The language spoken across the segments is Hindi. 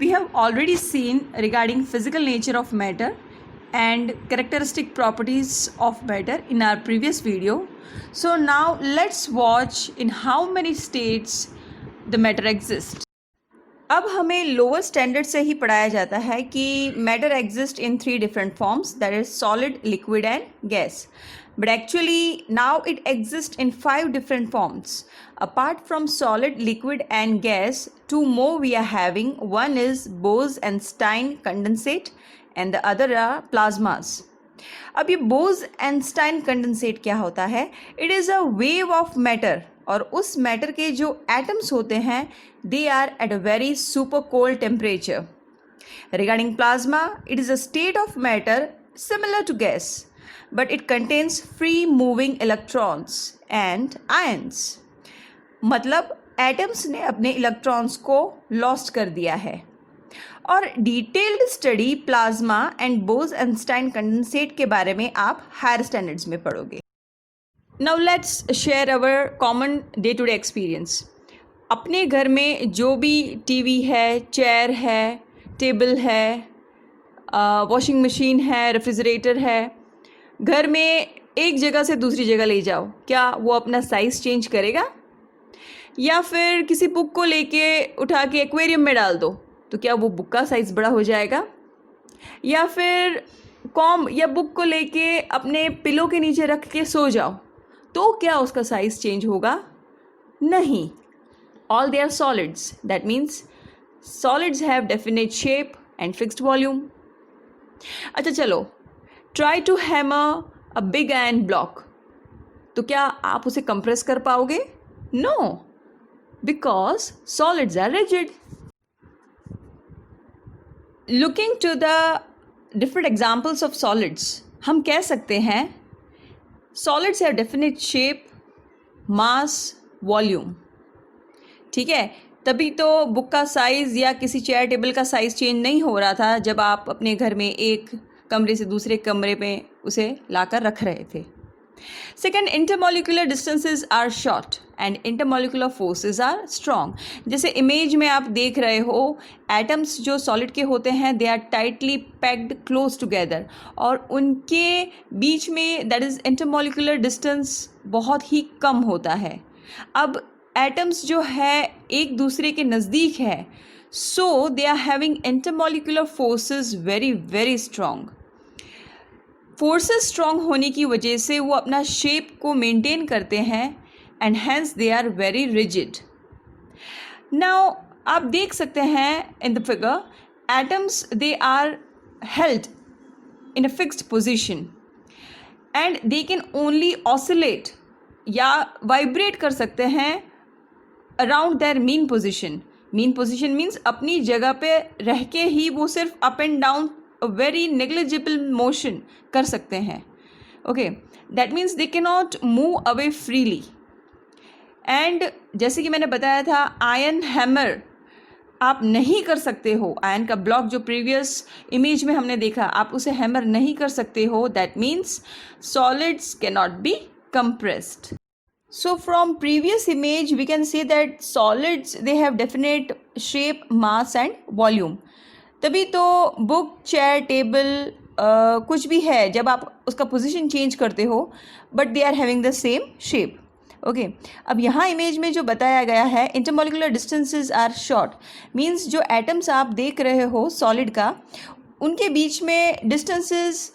We have already seen regarding physical nature of matter and characteristic properties of matter in our previous video. So now let's watch in how many states the matter exists. अब हमें लोअर स्टैंडर्ड से ही पढ़ाया जाता है कि matter exist in 3 different forms, that is solid, liquid and gas. But actually now it exists in 5 different forms. Apart from solid, liquid and gas, 2 more we are having. One is Bose-Einstein condensate and the other are plasmas. अब ये Bose-Einstein condensate क्या होता है? It is a wave of matter और उस मैटर के जो एटम्स होते हैं they are at a very super cold temperature. Regarding plasma, it is a state of matter similar to gas, but it contains free moving electrons and ions. मतलब एटम्स ने अपने इलेक्ट्रॉन्स को लॉस्ट कर दिया है. और detailed study plasma and Bose Einstein condensate के बारे में आप हायर स्टैंडर्ड्स में पढ़ोगे. Now let's share our common day-to-day experience. अपने घर में जो भी टीवी है, चेयर है, टेबल है, वॉशिंग मशीन है, रेफ्रिजरेटर है, घर में एक जगह से दूसरी जगह ले जाओ, क्या वो अपना साइज़ चेंज करेगा? या फिर किसी बुक को लेके उठा के एक्वेरियम में डाल दो तो क्या वो बुक का साइज़ बड़ा हो जाएगा? या फिर कॉम या बुक को लेके अपने पिलो के नीचे रख के सो जाओ तो क्या उसका साइज़ चेंज होगा? नहीं. All they are solids. That means solids have definite shape and fixed volume. अच्छा चलो, try to hammer a big iron block. तो क्या आप उसे compress कर पाओगे? No, because solids are rigid. Looking to the different examples of solids, हम कह सकते हैं solids have definite shape, mass, volume. ठीक है, तभी तो बुक का साइज़ या किसी चेयर टेबल का साइज़ चेंज नहीं हो रहा था जब आप अपने घर में एक कमरे से दूसरे कमरे में उसे लाकर रख रहे थे. Second, intermolecular distances are short and intermolecular forces are strong. जैसे इमेज में आप देख रहे हो, एटम्स जो सॉलिड के होते हैं they are tightly packed close together और उनके बीच में दैट इज़ इंटरमॉलिक्यूलर डिस्टेंस बहुत ही कम होता है. अब एटम्स जो है एक दूसरे के नज़दीक है, so they are having intermolecular forces very very strong. Forces strong होने की वजह से वो अपना शेप को मेंटेन करते हैं and hence they are very rigid. Now आप देख सकते हैं in the figure, atoms they are held in a fixed position and they can only oscillate या वाइब्रेट कर सकते हैं around their mean position. Mean position means अपनी जगह पे रह के ही वो सिर्फ up and down very negligible motion कर सकते हैं. Okay, that means they can not move away freely. And जैसे कि मैंने बताया था, आयरन हैमर आप नहीं कर सकते हो. आयरन का ब्लॉक जो प्रीवियस इमेज में हमने देखा, आप उसे हैमर नहीं कर सकते हो. That means solids can not B compressed. So from previous image we can see that solids they have definite shape, mass and volume. तभी तो बुक, चेयर, टेबल कुछ भी है, जब आप उसका पोजीशन चेंज करते हो but they are having the same shape. Okay, अब यहाँ इमेज में जो बताया गया है intermolecular distances are short, means जो एटम्स आप देख रहे हो सॉलिड का, उनके बीच में डिस्टेंसेस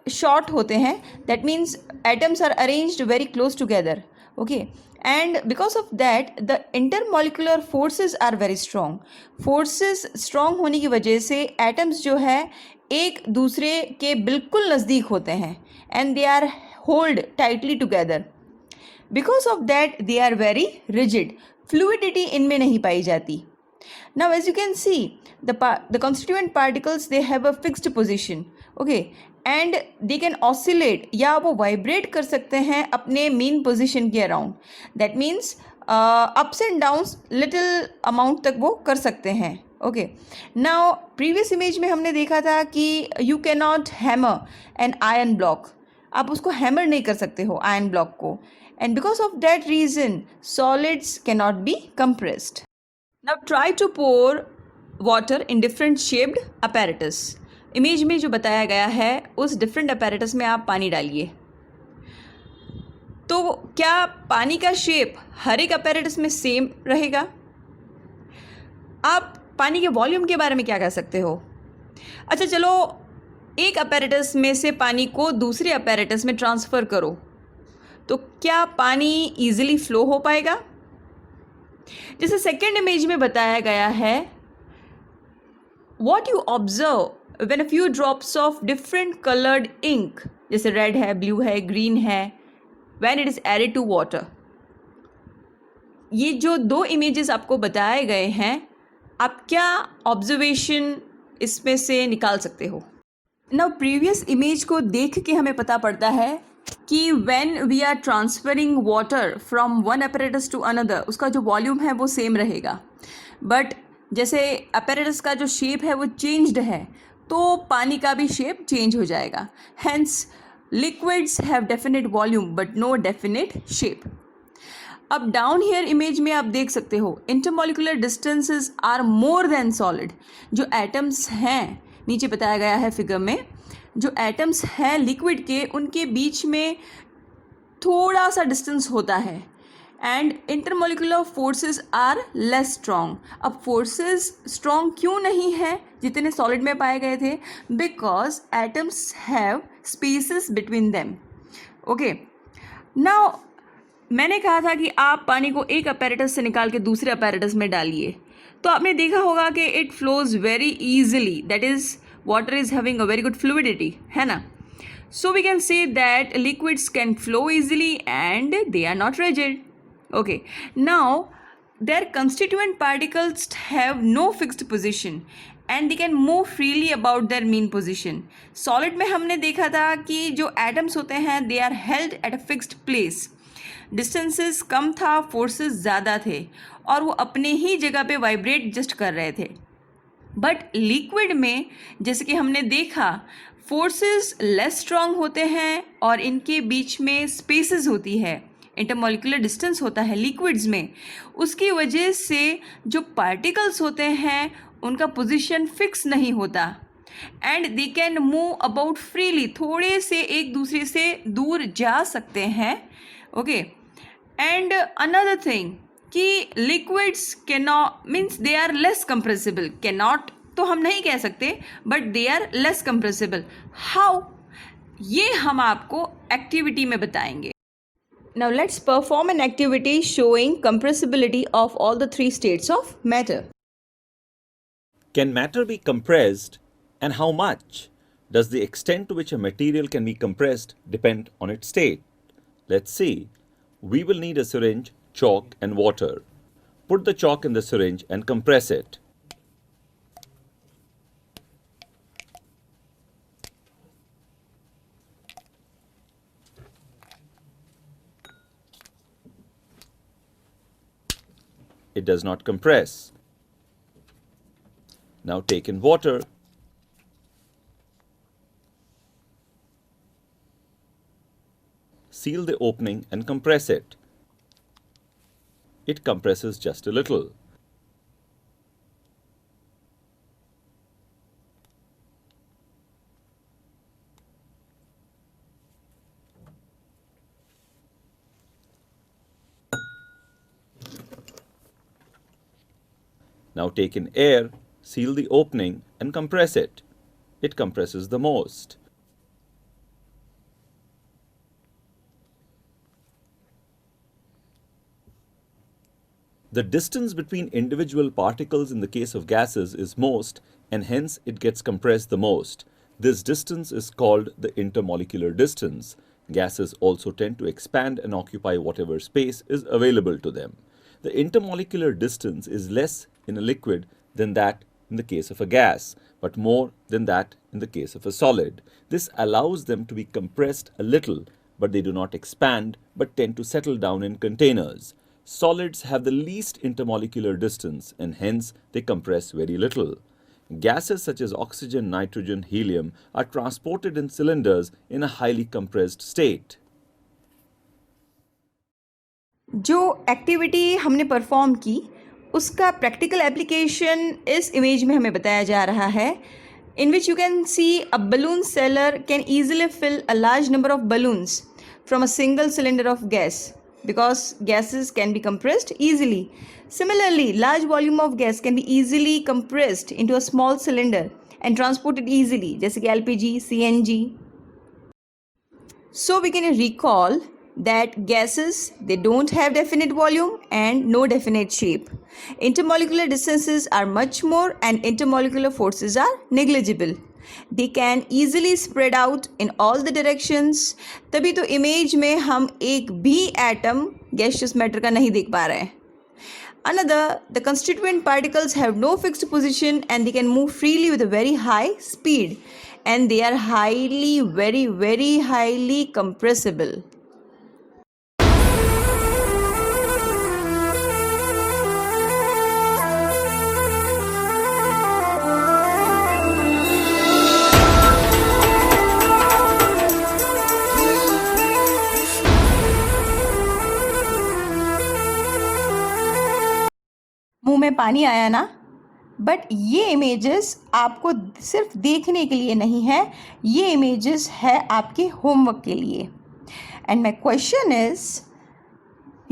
शॉर्ट होते हैं. That means atoms are arranged very close together. Okay, and because of that the intermolecular forces are very strong. Forces strong होने की वजह से atoms जो है एक दूसरे के बिल्कुल नज़दीक होते हैं and they are hold tightly together. Because of that they are very rigid. Fluidity इनमें नहीं पाई जाती. Now as you can see the constituent particles they have a fixed position. Okay, and they can oscillate या वो वाइब्रेट कर सकते हैं अपने मीन पोजिशन के around. That means ups and downs little amount तक वो कर सकते हैं. ओके, नाउ प्रीवियस इमेज में हमने देखा था कि you can not hammer an iron block. आप उसको हैमर नहीं कर सकते हो आयरन ब्लॉक को, and because of that reason solids can not be compressed. Now try to pour water in different shaped apparatus. Image में जो बताया गया है उस डिफरेंट apparatus में आप पानी डालिए. तो क्या पानी का शेप हर एक apparatus में सेम रहेगा? आप पानी के वॉल्यूम के बारे में क्या कह सकते हो? अच्छा चलो, एक apparatus में से पानी को दूसरे apparatus में ट्रांसफ़र करो, तो क्या पानी ईजिली फ्लो हो पाएगा? जैसे सेकेंड इमेज में बताया गया है, what you observe when a few drops of different coloured ink, जैसे रेड है, ब्लू है, ग्रीन है, when it is added to water. ये जो दो इमेजेस आपको बताए गए हैं, आप क्या ऑब्जर्वेशन इसमें से निकाल सकते हो? नाउ प्रीवियस इमेज को देख के हमें पता पड़ता है कि when we are transferring water from one apparatus to another, उसका जो वॉल्यूम है वो सेम रहेगा. बट जैसे apparatus का जो शेप है वो चेंज्ड है, तो पानी का भी शेप चेंज हो जाएगा. Hence liquids have definite volume but no definite shape. अब डाउन हियर इमेज में आप देख सकते हो, intermolecular distances are more than solid. जो एटम्स हैं, नीचे बताया गया है फिगर में, जो एटम्स हैं लिक्विड के, उनके बीच में थोड़ा सा डिस्टेंस होता है. And intermolecular forces are less strong. अब फोर्सेस स्ट्रॉन्ग क्यों नहीं है जितने सॉलिड में पाए गए थे? Because atoms have spaces between them. Okay, now मैंने कहा था कि आप पानी को एक apparatus से निकाल के दूसरे apparatus में डालिए, तो आपने देखा होगा कि it flows very easily. That is water is having a very good fluidity, है ना? So we can say that liquids can flow easily and they are not rigid. Okay, now their constituent particles have no fixed position and they can move freely about their mean position. Solid में हमने देखा था कि जो atoms होते हैं they are held at a fixed place. Distances कम था, forces ज़्यादा थे और वो अपने ही जगह पे वाइब्रेट जस्ट कर रहे थे. बट लिक्विड में जैसे कि हमने देखा, फोर्सेस लेस स्ट्रॉन्ग होते हैं और इनके बीच में स्पेसेस होती है, इंटरमोलिकुलर डिस्टेंस होता है लिक्विड्स में. उसकी वजह से जो पार्टिकल्स होते हैं उनका पोजीशन फिक्स नहीं होता and they can move about freely. थोड़े से एक दूसरे से दूर जा सकते हैं. ओके, एंड अनदर थिंग कि liquids cannot means they are less compressible. Cannot तो हम नहीं कह सकते, but they are less compressible. How? ये हम आपको एक्टिविटी में बताएंगे. Now let's perform an activity showing compressibility of all the three states of matter. Can matter be compressed, and how much? Does the extent to which a material can be compressed depend on its state? Let's see. We will need a syringe, chalk and water. Put the chalk in the syringe and compress it. It does not compress. Now take in water. Seal the opening and compress it. It compresses just a little. Now take in air, seal the opening and compress it. It compresses the most. The distance between individual particles in the case of gases is most, and hence it gets compressed the most. This distance is called the intermolecular distance. Gases also tend to expand and occupy whatever space is available to them. The intermolecular distance is less in a liquid than that in the case of a gas, but more than that in the case of a solid. This allows them to be compressed a little, but they do not expand, but tend to settle down in containers. Solids have the least intermolecular distance, and hence they compress very little. Gases such as oxygen, nitrogen, helium are transported in cylinders in a highly compressed state. जो एक्टिविटी हमने परफॉर्म की उसका प्रैक्टिकल एप्लीकेशन इस इमेज में हमें बताया जा रहा है, in which you can see a balloon seller can easily fill a large number of balloons from a single cylinder of gas because gases can be compressed easily. Similarly, large volume of gas can be easily compressed into a small cylinder and transported easily, जैसे कि LPG, CNG. So we can recall that gases, they don't have definite volume and no definite shape. Intermolecular distances are much more and intermolecular forces are negligible. They can easily spread out in all the directions. तभी तो इमेज में हम एक भी एटम gaseous matter का नहीं देख पा रहे हैं. Another, the constituent particles have no fixed position and they can move freely with a very high speed, and they are very highly compressible. मुंह में पानी आया ना? बट ये इमेजेस आपको सिर्फ देखने के लिए नहीं है, ये इमेजेस है आपके होमवर्क के लिए. And my question is,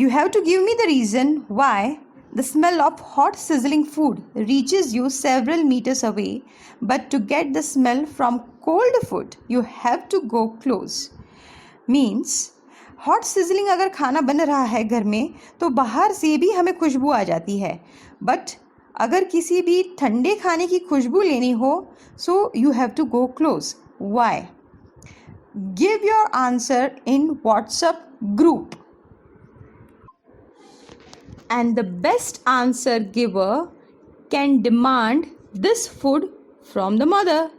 you have to give me the reason why the smell of hot sizzling food reaches you several meters away, but to get the smell from cold food you have to go close. Means hot sizzling अगर खाना बन रहा है घर में तो बाहर से भी हमें खुशबू आ जाती है, बट अगर किसी भी ठंडे खाने की खुशबू लेनी हो so you have to go close. Why? Give your answer in WhatsApp group. And the best answer giver can demand this food from the mother.